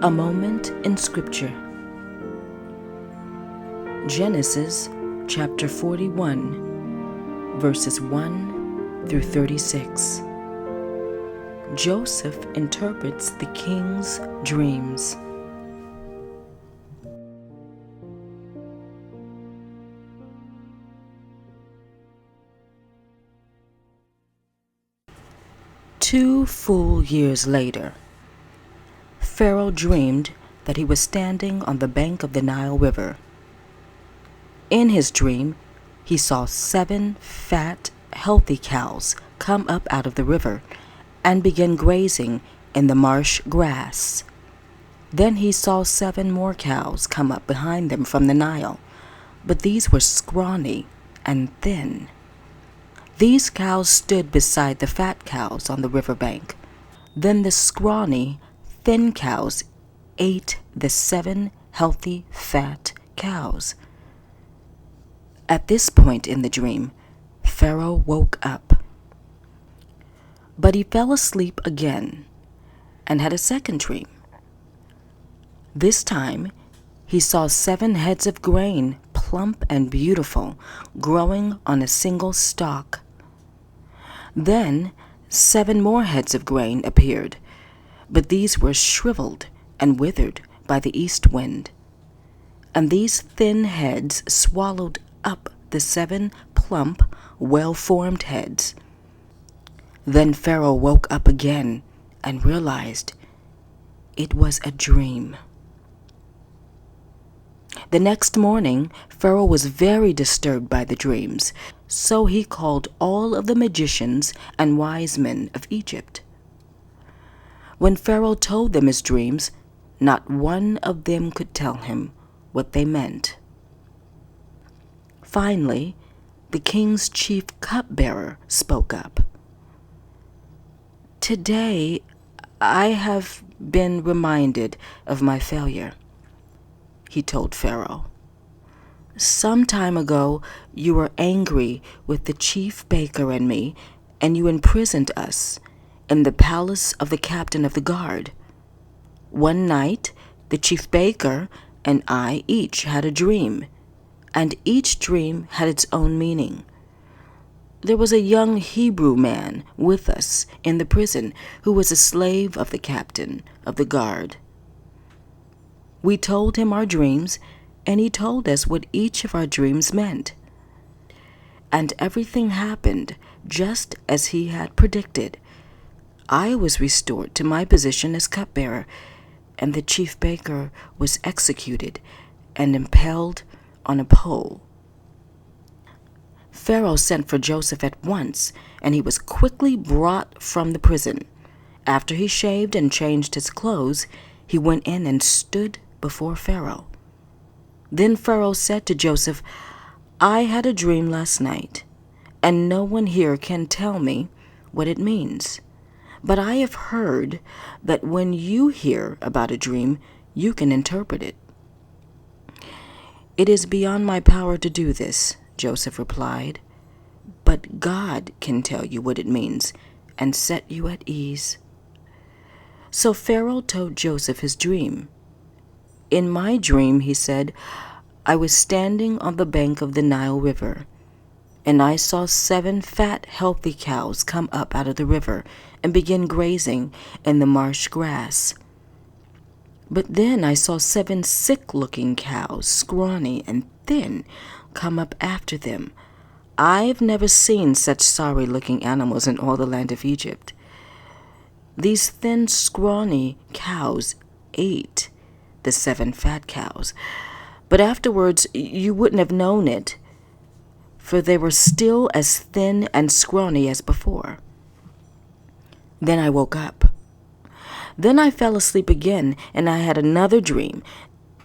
A moment in Scripture. Genesis chapter 41, verses 1 through 36. Joseph interprets the king's dreams. Two full years later, Pharaoh dreamed that he was standing on the bank of the Nile River. In his dream, he saw 7 fat, healthy cows come up out of the river and begin grazing in the marsh grass. Then he saw 7 more cows come up behind them from the Nile, but these were scrawny and thin. These cows stood beside the fat cows on the riverbank. Then the scrawny, thin cows ate the 7 healthy, fat cows. At this point in the dream, Pharaoh woke up. But he fell asleep again and had a second dream. This time, he saw 7 heads of grain, plump and beautiful, growing on a single stalk. Then 7 more heads of grain appeared, but these were shriveled and withered by the east wind. And these thin heads swallowed up the 7 plump, well-formed heads. Then Pharaoh woke up again and realized it was a dream. The next morning, Pharaoh was very disturbed by the dreams, so he called all of the magicians and wise men of Egypt. When Pharaoh told them his dreams, not one of them could tell him what they meant. Finally, the king's chief cupbearer spoke up. "Today, I have been reminded of my failure," he told Pharaoh. "Some time ago, you were angry with the chief baker and me, and you imprisoned us in the palace of the captain of the guard. One night, the chief baker and I each had a dream, and each dream had its own meaning. There was a young Hebrew man with us in the prison who was a slave of the captain of the guard. We told him our dreams, and he told us what each of our dreams meant. And everything happened just as he had predicted. I was restored to my position as cupbearer, and the chief baker was executed and impaled on a pole." Pharaoh sent for Joseph at once, and he was quickly brought from the prison. After he shaved and changed his clothes, he went in and stood before Pharaoh. Then Pharaoh said to Joseph, "I had a dream last night, and no one here can tell me what it means. But I have heard that when you hear about a dream, you can interpret it." "It is beyond my power to do this," Joseph replied, "but God can tell you what it means and set you at ease." So Pharaoh told Joseph his dream. "In my dream," he said, "I was standing on the bank of the Nile River, and I saw 7 fat, healthy cows come up out of the river and begin grazing in the marsh grass. But then I saw 7 sick-looking cows, scrawny and thin, come up after them. I've never seen such sorry-looking animals in all the land of Egypt. These thin, scrawny cows ate the 7 fat cows, but afterwards you wouldn't have known it, for they were still as thin and scrawny as before. Then I woke up. Then I fell asleep again, and I had another dream.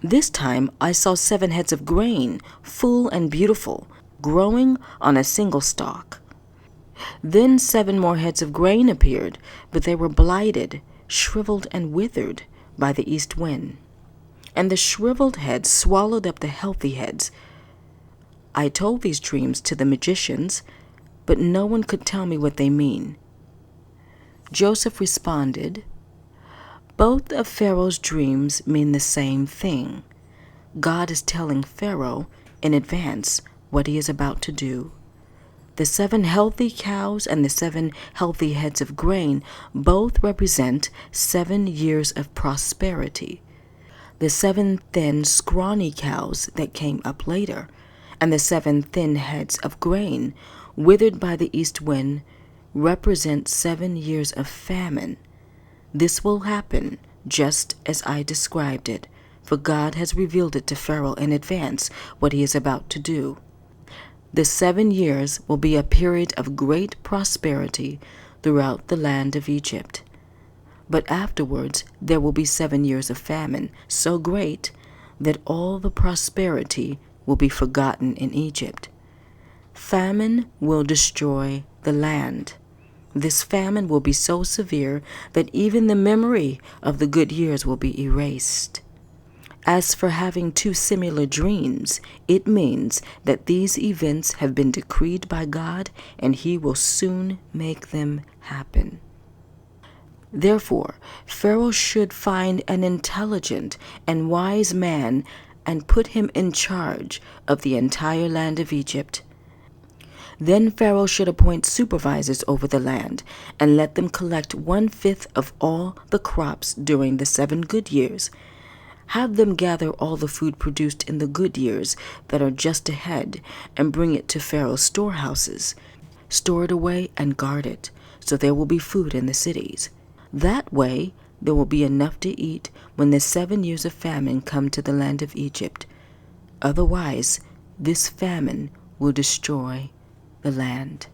This time I saw 7 heads of grain, full and beautiful, growing on a single stalk. Then 7 more heads of grain appeared, but they were blighted, shriveled, and withered by the east wind. And the shriveled heads swallowed up the healthy heads. I told these dreams to the magicians, but no one could tell me what they mean." Joseph responded, Both of Pharaoh's dreams mean the same thing. God is telling Pharaoh in advance what he is about to do. The 7 healthy cows and the 7 healthy heads of grain both represent 7 years of prosperity. The 7 thin, scrawny cows that came up later, and the 7 thin heads of grain, withered by the east wind, represent 7 years of famine. This will happen just as I described it, for God has revealed it to Pharaoh in advance what he is about to do. The 7 years will be a period of great prosperity throughout the land of Egypt. But afterwards there will be 7 years of famine, so great that all the prosperity will be forgotten in Egypt. Famine will destroy the land. This famine will be so severe that even the memory of the good years will be erased. As for having 2 similar dreams, it means that these events have been decreed by God and he will soon make them happen. Therefore, Pharaoh should find an intelligent and wise man and put him in charge of the entire land of Egypt. Then Pharaoh should appoint supervisors over the land and let them collect 1/5 of all the crops during the 7 good years. Have them gather all the food produced in the good years that are just ahead and bring it to Pharaoh's storehouses. Store it away and guard it, so there will be food in the cities. That way there will be enough to eat when the 7 years of famine come to the land of Egypt. Otherwise, this famine will destroy the land.